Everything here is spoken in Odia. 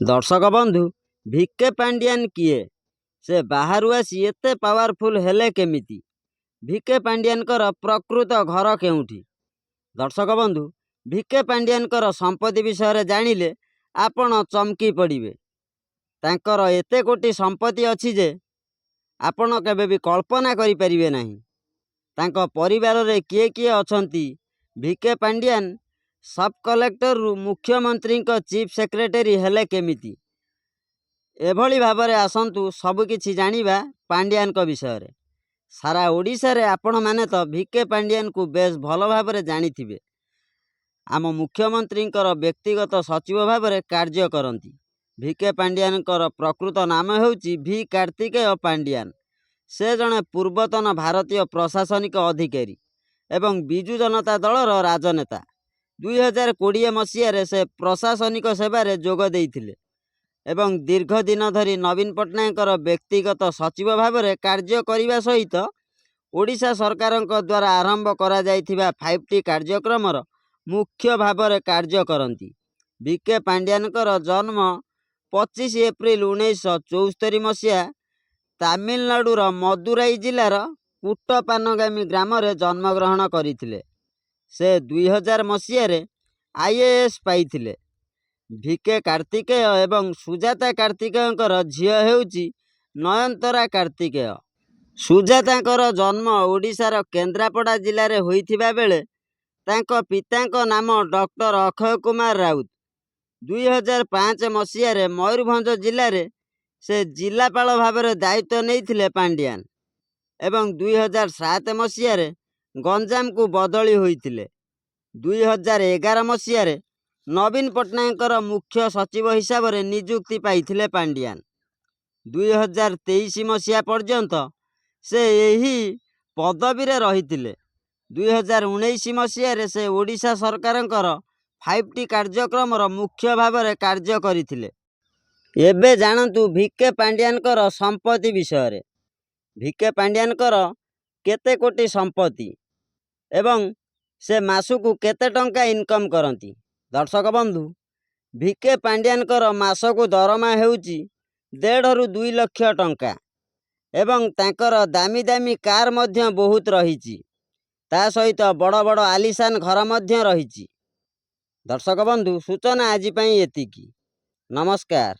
दर्शक बंधु ଭିକେ ପାଣ୍ଡିଆନ କିଏ? ସେ ବାହାରୁ ଆସି ଏତେ ପାୱାରଫୁଲ ହେଲେ କେମିତି? ଭିକେ ପାଣ୍ଡିଆନଙ୍କର ପ୍ରକୃତ ଘର କେଉଁଠି? ଦର୍ଶକ ବନ୍ଧୁ, ଭିକେ ପାଣ୍ଡିଆନଙ୍କର ସମ୍ପତ୍ତି ବିଷୟରେ ଜାଣିଲେ ଆପଣ ଚମକି ପଡ଼ିବେ। ତାଙ୍କର ଏତେ କୋଟି ସମ୍ପତ୍ତି ଅଛି ଯେ ଆପଣ କେବେ ବି କଳ୍ପନା କରିପାରିବେ ନାହିଁ। ତାଙ୍କ ପରିବାରରେ କିଏ କିଏ ଅଛନ୍ତି? ଭିକେ ପାଣ୍ଡିଆନ ସବ୍ କଲେକ୍ଟରରୁ ମୁଖ୍ୟମନ୍ତ୍ରୀଙ୍କ ଚିଫ୍ ସେକ୍ରେଟାରୀ ହେଲେ କେମିତି? ଏଭଳି ଭାବରେ ଆସନ୍ତୁ ସବୁକିଛି ଜାଣିବା ପାଣ୍ଡିଆନଙ୍କ ବିଷୟରେ। ସାରା ଓଡ଼ିଶାରେ ଆପଣମାନେ ତ ଭିକେ ପାଣ୍ଡିଆନକୁ ବେଶ ଭଲ ଭାବରେ ଜାଣିଥିବେ। ଆମ ମୁଖ୍ୟମନ୍ତ୍ରୀଙ୍କର ବ୍ୟକ୍ତିଗତ ସଚିବ ଭାବରେ କାର୍ଯ୍ୟ କରନ୍ତି। ଭିକେ ପାଣ୍ଡିଆନଙ୍କର ପ୍ରକୃତ ନାମ ହେଉଛି ଭି କାର୍ତ୍ତିକେୟ ପାଣ୍ଡିଆନ। ସେ ଜଣେ ପୂର୍ବତନ ଭାରତୀୟ ପ୍ରଶାସନିକ ଅଧିକାରୀ ଏବଂ ବିଜୁ ଜନତା ଦଳର ରାଜନେତା। 2020 ମସିହାରେ ସେ ପ୍ରଶାସନିକ ସେବାରେ ଯୋଗ ଦେଇଥିଲେ ଏବଂ ଦୀର୍ଘ ଦିନ ଧରି ନବୀନ ପଟ୍ଟନାୟକଙ୍କର ବ୍ୟକ୍ତିଗତ ସଚିବ ଭାବରେ କାର୍ଯ୍ୟ କରିବା ସହିତ ଓଡ଼ିଶା ସରକାରଙ୍କ ଦ୍ୱାରା ଆରମ୍ଭ କରାଯାଇଥିବା 5T କାର୍ଯ୍ୟକ୍ରମର ମୁଖ୍ୟ ଭାବରେ କାର୍ଯ୍ୟ କରନ୍ତି। ଭିକେ ପାଣ୍ଡିଆନଙ୍କର ଜନ୍ମ 25 ଏପ୍ରିଲ 1974 ମସିହା ତାମିଲନାଡୁର ମଦୁରାଇ ଜିଲ୍ଲାର କୁଟପାନଗାମୀ ଗ୍ରାମରେ ଜନ୍ମଗ୍ରହଣ କରିଥିଲେ। ସେ 2000 ମସିହାରେ IAS ପାଇଥିଲେ। ଭିକେ କାର୍ତ୍ତିକେୟ ଏବଂ ସୁଜାତା କାର୍ତ୍ତିକେୟଙ୍କର ଝିଅ ହେଉଛି ନୟନତାରା କାର୍ତ୍ତିକେୟ। ସୁଜାତାଙ୍କର ଜନ୍ମ ଓଡ଼ିଶାର କେନ୍ଦ୍ରାପଡ଼ା ଜିଲ୍ଲାରେ ହୋଇଥିବା ବେଳେ ତାଙ୍କ ପିତାଙ୍କ ନାମ ଡକ୍ଟର ଅକ୍ଷୟ କୁମାର ରାଉତ। 2005 ମସିହାରେ ମୟୂରଭଞ୍ଜ ଜିଲ୍ଲାରେ ସେ ଜିଲ୍ଲାପାଳ ଭାବରେ ଦାୟିତ୍ୱ ନେଇଥିଲେ ପାଣ୍ଡିଆନ ଏବଂ 2007 ମସିହାରେ ଗଞ୍ଜାମକୁ ବଦଳି ହୋଇଥିଲେ। 2011 ମସିହାରେ ନବୀନ ପଟ୍ଟନାୟକଙ୍କର ମୁଖ୍ୟ ସଚିବ ହିସାବରେ ନିଯୁକ୍ତି ପାଇଥିଲେ ପାଣ୍ଡିଆନ। 2023 ମସିହା ପର୍ଯ୍ୟନ୍ତ ସେ ଏହି ପଦବୀରେ ରହିଥିଲେ। 2019 ମସିହାରେ ସେ ଓଡ଼ିଶା ସରକାରଙ୍କର 5T କାର୍ଯ୍ୟକ୍ରମର ମୁଖ୍ୟ ଭାବରେ କାର୍ଯ୍ୟ କରିଥିଲେ। ଏବେ ଜାଣନ୍ତୁ ଭିକେ ପାଣ୍ଡିଆନଙ୍କର ସମ୍ପତ୍ତି ବିଷୟରେ। ଭିକେ ପାଣ୍ଡିଆନଙ୍କର କେତେ କୋଟି ସମ୍ପତ୍ତି ଏବଂ ସେ ମାସକୁ କେତେ ଟଙ୍କା ଇନକମ୍ କରନ୍ତି? ଦର୍ଶକ ବନ୍ଧୁ, ଭିକେ ପାଣ୍ଡିଆନଙ୍କର ମାସକୁ ଦରମା ହେଉଛି 1.5ରୁ 2 ଲକ୍ଷ ଟଙ୍କା ଏବଂ ତାଙ୍କର ଦାମୀ ଦାମୀ କାର୍ ମଧ୍ୟ ବହୁତ ରହିଛି। ତା ସହିତ ବଡ଼ ବଡ଼ ଆଲିଶାନ ଘର ମଧ୍ୟ ରହିଛି। ଦର୍ଶକ ବନ୍ଧୁ, ସୂଚନା ଆଜି ପାଇଁ ଏତିକି। ନମସ୍କାର।